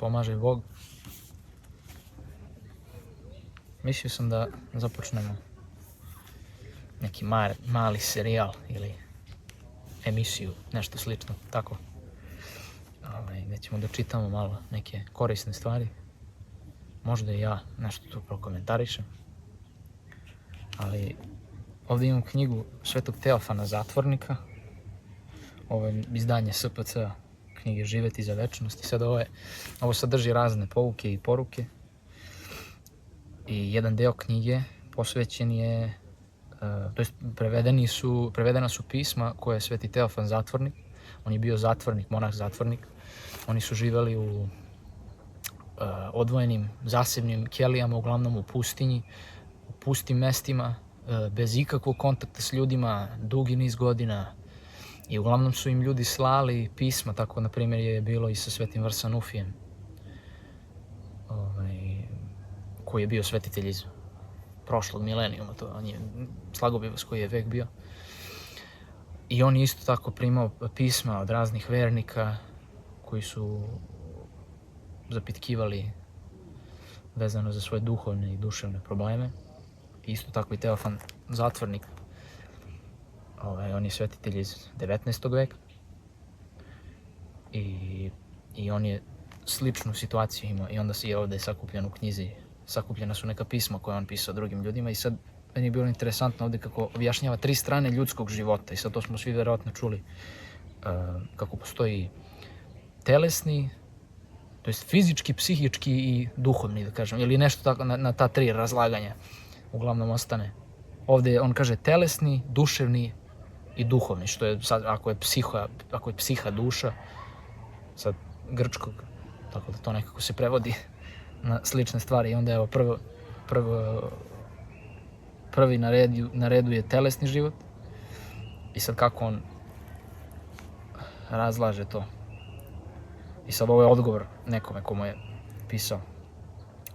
pomaže Bog. Mislio sam da započnemo neki mali serijal ili emisiju, nešto slično, tako. Gdje ćemo da čitamo malo neke korisne stvari. Možda i ja nešto tu prokomentarišem. Ali ovdje imam knjigu Svetog Teofana Zatvornika. Ovo je izdanje SPC-a, knjige Živeti za večnost. I sad ovo sadrži razne pouke i poruke. I jedan deo knjige posvećen je, to jest prevedena su pisma koje je Sveti Teofan Zatvornik. On je bio zatvornik, monah zatvornik. Oni su živjeli u odvojenim zasebnim kelijama, uglavnom u pustinji, u pustim mestima, bez ikakvog kontakta s ljudima, dugi niz godina. I uglavnom su im ljudi slali pisma, tako na primjer je bilo i sa Svetim Varsanufijem, koji je bio svetitelj iz prošlog milenijuma, on je Slagobivac koji je vek bio. I on je isto tako primao pisma od raznih vernika koji su zapitkivali vezano za svoje duhovne i duševne probleme. Isto tako i Teofan Zatvornik. On je svetitelj iz 19. veka. I on je sličnu situaciju imao. I onda je ovdje sakupljen u knjizi. Sakupljena su neka pisma koje on pisao drugim ljudima. I sad meni je bilo interesantno ovdje kako objašnjava 3 strane ljudskog života. I sad to smo svi vjerojatno čuli. Kako postoji telesni, to jest fizički, psihički i duhovni, da kažem. Ili nešto tako na ta 3 razlaganja uglavnom ostane. Ovdje on kaže telesni, duševni i duhovni, što je sad, ako je psiha duša, sad grčkog, tako da to nekako se prevodi na slične stvari. I onda evo prvi na redu je telesni život. I sad kako on razlaže to. I sad ovo je odgovor nekome komu je pisao.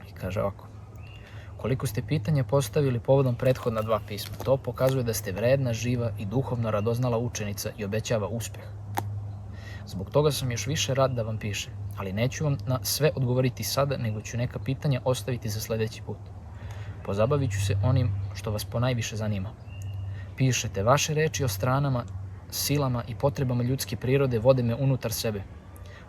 I kaže ovako. Koliko ste pitanje postavili povodom prethodna 2 pisma, to pokazuje da ste vredna, živa i duhovno radoznala učenica i obećava uspjeh. Zbog toga sam još više rad da vam pišem, ali neću vam na sve odgovoriti sada, nego ću neka pitanja ostaviti za sljedeći put. Pozabavit ću se onim što vas ponajviše zanima. Pišete, vaše reči o stranama, silama i potrebama ljudske prirode vode me unutar sebe.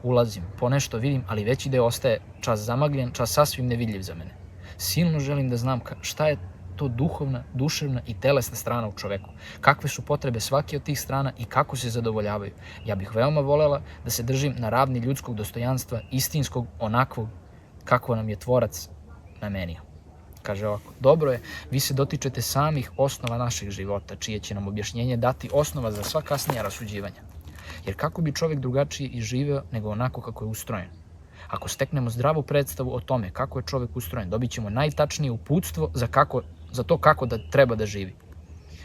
Ulazim, ponešto vidim, ali veći deo ostaje čas zamagljen, čas sasvim nevidljiv za mene. Silno želim da znam šta je to duhovna, duševna i telesna strana u čoveku. Kakve su potrebe svake od tih strana i kako se zadovoljavaju. Ja bih veoma voljela da se držim na ravni ljudskog dostojanstva, istinskog, onakvog, kako nam je tvorac namenio. Kaže ovako, dobro je, vi se dotičete samih osnova našeg života, čije će nam objašnjenje dati osnova za sva kasnija rasuđivanja. Jer kako bi čovjek drugačije i živeo nego onako kako je ustrojen? Ako steknemo zdravu predstavu o tome kako je čovjek ustrojen, dobit ćemo najtačnije uputstvo za to kako da treba da živi.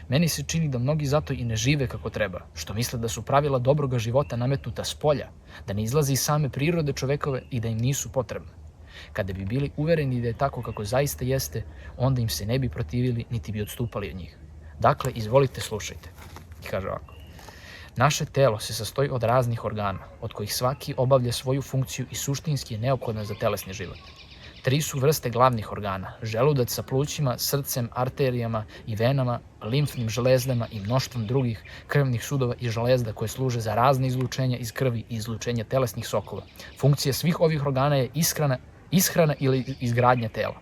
Meni se čini da mnogi zato i ne žive kako treba, što misle da su pravila dobroga života nametnuta s polja, da ne izlazi iz same prirode čovekove i da im nisu potrebne. Kada bi bili uvereni da je tako kako zaista jeste, onda im se ne bi protivili niti bi odstupali od njih. Dakle, izvolite, slušajte. I kaže ovako. Naše telo se sastoji od raznih organa, od kojih svaki obavlja svoju funkciju i suštinski je neophodna za telesni život. 3 su vrste glavnih organa, želudac sa plućima, srcem, arterijama i venama, limfnim železdama i mnoštvom drugih krvnih sudova i železda koje služe za razne izlučenja iz krvi i izlučenja telesnih sokova. Funkcija svih ovih organa je ishrana ili izgradnja tela.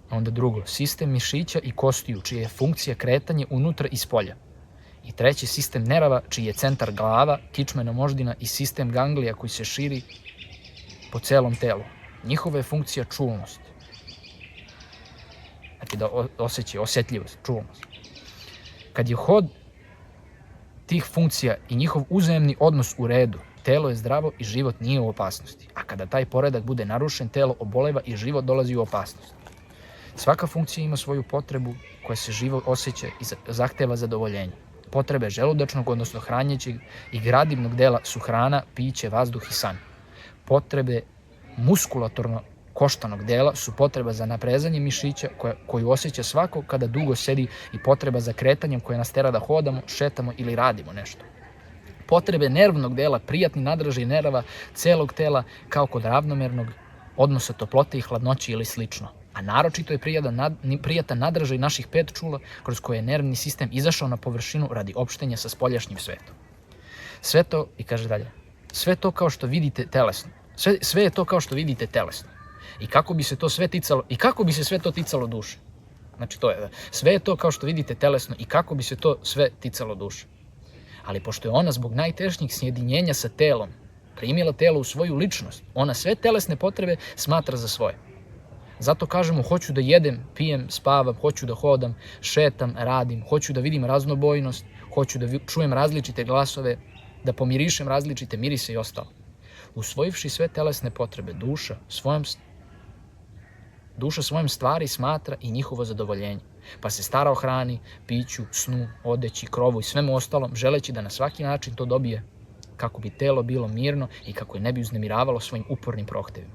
Onda drugo, sistem mišića i kostiju, čija je funkcija kretanje unutra i spolja. I 3. sistem nerava, čiji je centar glava, kičmena moždina i sistem ganglija koji se širi po celom telu. Njihova je funkcija čulnost. Znači da osjeća osjetljivost, čulnost. Kad je hod tih funkcija i njihov uzajemni odnos u redu, telo je zdravo i život nije u opasnosti. A kada taj poredak bude narušen, telo oboleva i život dolazi u opasnost. Svaka funkcija ima svoju potrebu koja se živo osjeća i zahteva zadovoljenje. Potrebe želudačnog, odnosno hranjećeg i gradivnog dela su hrana, piće, vazduh i san. Potrebe muskulatorno koštanog dela su potreba za naprezanje mišića koju osjeća svako kada dugo sedi i potreba za kretanjem koja nas tera da hodamo, šetamo ili radimo nešto. potrebe nervnog dela, prijatni nadražaj nerava celog tela kao kod ravnomernog odnosa toplote i hladnoće ili slično. A naročito je prijatan nadražaj naših 5 čula kroz koje je nervni sistem izašao na površinu radi opštenja sa spoljašnjim svetom. Sve to, i kaže dalje, sve to kao što vidite telesno. Sve je to kao što vidite telesno. I kako bi se sve to ticalo duše. Znači sve je to kao što vidite telesno i kako bi se to sve ticalo duše. Ali pošto je ona zbog najtešnjih sjedinjenja sa telom primila telo u svoju ličnost, ona sve telesne potrebe smatra za svoje. Zato kažemo, hoću da jedem, pijem, spavam, hoću da hodam, šetam, radim, hoću da vidim raznobojnost, hoću da čujem različite glasove, da pomirišem različite mirise i ostalo. Usvojivši sve telesne potrebe, duša svojom stvari smatra i njihovo zadovoljenje, pa se stara o hrani, piću, snu, odeći, krovu i svemu ostalom, želeći da na svaki način to dobije, kako bi telo bilo mirno i kako je ne bi uznemiravalo svojim upornim prohtevima.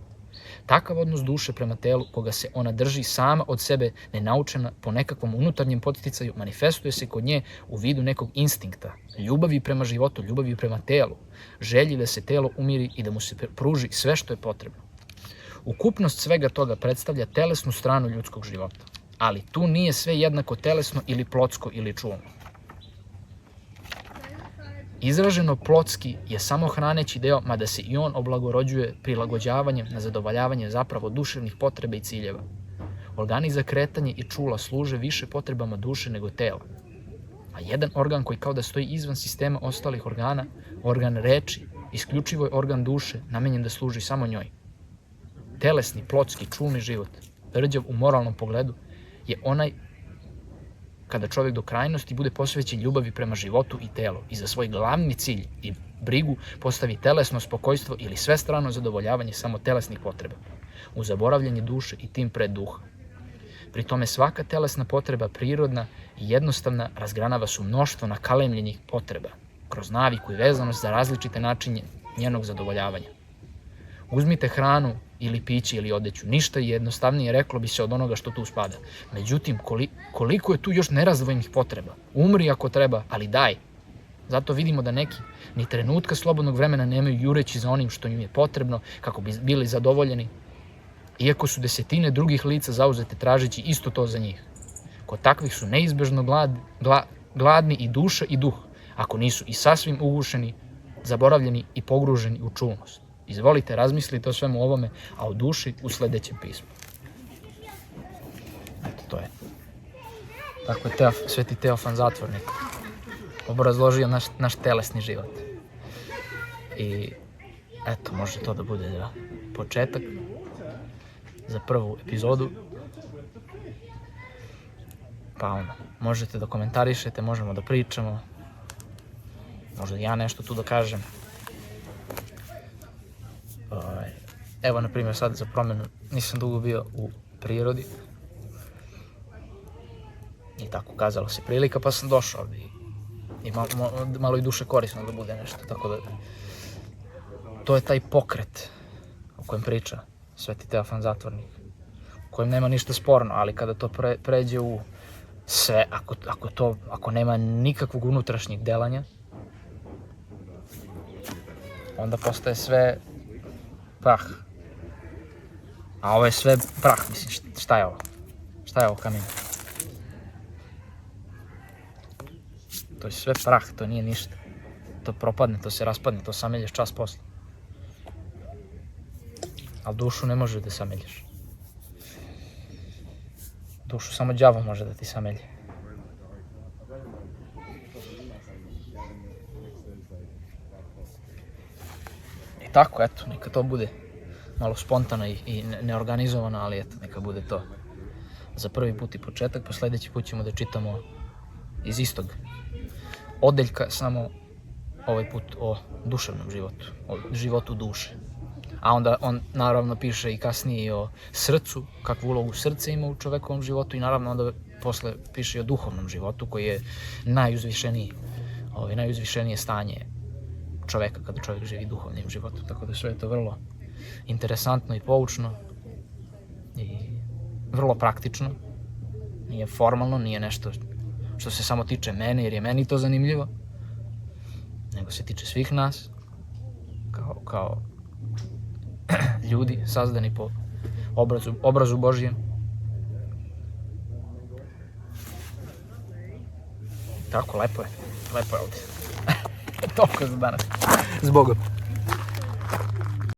Takav odnos duše prema telu, koga se ona drži sama od sebe, nenaučena po nekakvom unutarnjem podsticaju, manifestuje se kod nje u vidu nekog instinkta, ljubavi prema životu, ljubavi prema telu, želji da se telo umiri i da mu se pruži sve što je potrebno. Ukupnost svega toga predstavlja telesnu stranu ljudskog života, ali tu nije sve jednako telesno ili plotsko ili čulno. Izraženo plotski je samo hraneći deo, mada se i on oblagorođuje prilagođavanjem na zadovoljavanje zapravo duševnih potreba i ciljeva. Organi za kretanje i čula služe više potrebama duše nego tela. A jedan organ koji kao da stoji izvan sistema ostalih organa, organ reči, isključivo je organ duše, namenjen da služi samo njoj. Telesni, plotski, čulni život, rđav u moralnom pogledu, je onaj kada čovjek do krajnosti bude posvećen ljubavi prema životu i telu i za svoj glavni cilj i brigu postavi telesno spokojstvo ili svestrano zadovoljavanje samo telesnih potreba, uz zaboravljanje duše i tim pre duha. Pri tome svaka telesna potreba prirodna i jednostavna razgranava su mnoštvo nakalemljenih potreba, kroz naviku i vezanost za različite načine njenog zadovoljavanja. Uzmite hranu ili piće ili odeću, ništa je jednostavnije, reklo bi se, od onoga što tu spada. Međutim, koliko je tu još nerazdvojenih potreba? Umri ako treba, ali daj. Zato vidimo da neki ni trenutka slobodnog vremena nemaju jureći za onim što im je potrebno kako bi bili zadovoljeni, iako su desetine drugih lica zauzete tražeći isto to za njih. Kod takvih su neizbežno gladni i duša i duh, ako nisu i sasvim ugušeni, zaboravljeni i pogruženi u čulnost. Izvolite, razmislite o svemu ovome, a o duši u sljedećem pismu. Eto, to je. Tako je Sveti Teofan Zatvornik obrazložio naš telesni život. I eto, može to da bude početak za prvu epizodu. Pa možete da komentarišete, možemo da pričamo, možda ja nešto tu da kažem. Evo, na primjer, sad za promjenu nisam dugo bio u prirodi i tako ukazala se prilika, pa sam došao ovdje i malo i duše korisno da bude nešto, tako da to je taj pokret o kojem priča Sveti Teofan Zatvornik, u kojem nema ništa sporno, ali kada to pređe u sve, ako nema nikakvog unutrašnjeg delanja, onda postaje sve prah. A ovo je sve prah, mislim, šta je ovo? Šta je ovo kamen? To je sve prah, to nije ništa. To propadne, to se raspadne, to samelješ čas posle. Ali dušu ne može da samelješ. Dušu samo đavo može da ti samelje. I tako, eto, neka to bude malo spontano i neorganizovano, ali eto, neka bude to za prvi put i početak, pa sljedeći put ćemo da čitamo iz istog odeljka, samo ovaj put o duševnom životu, o životu duše. A onda on naravno piše i kasnije i o srcu, kakvu ulogu srce ima u čovekovom životu i naravno onda posle piše i o duhovnom životu koji je najuzvišenije stanje čoveka kada čovjek živi duhovnim životom. Tako da sve je to vrlo interesantno i poučno i vrlo praktično. Nije formalno, nije nešto što se samo tiče mene jer je meni to zanimljivo, nego se tiče svih nas, kao ljudi sazdani po obrazu Božjem. Tako, lepo je ovdje. Toliko za danas. Zbogom.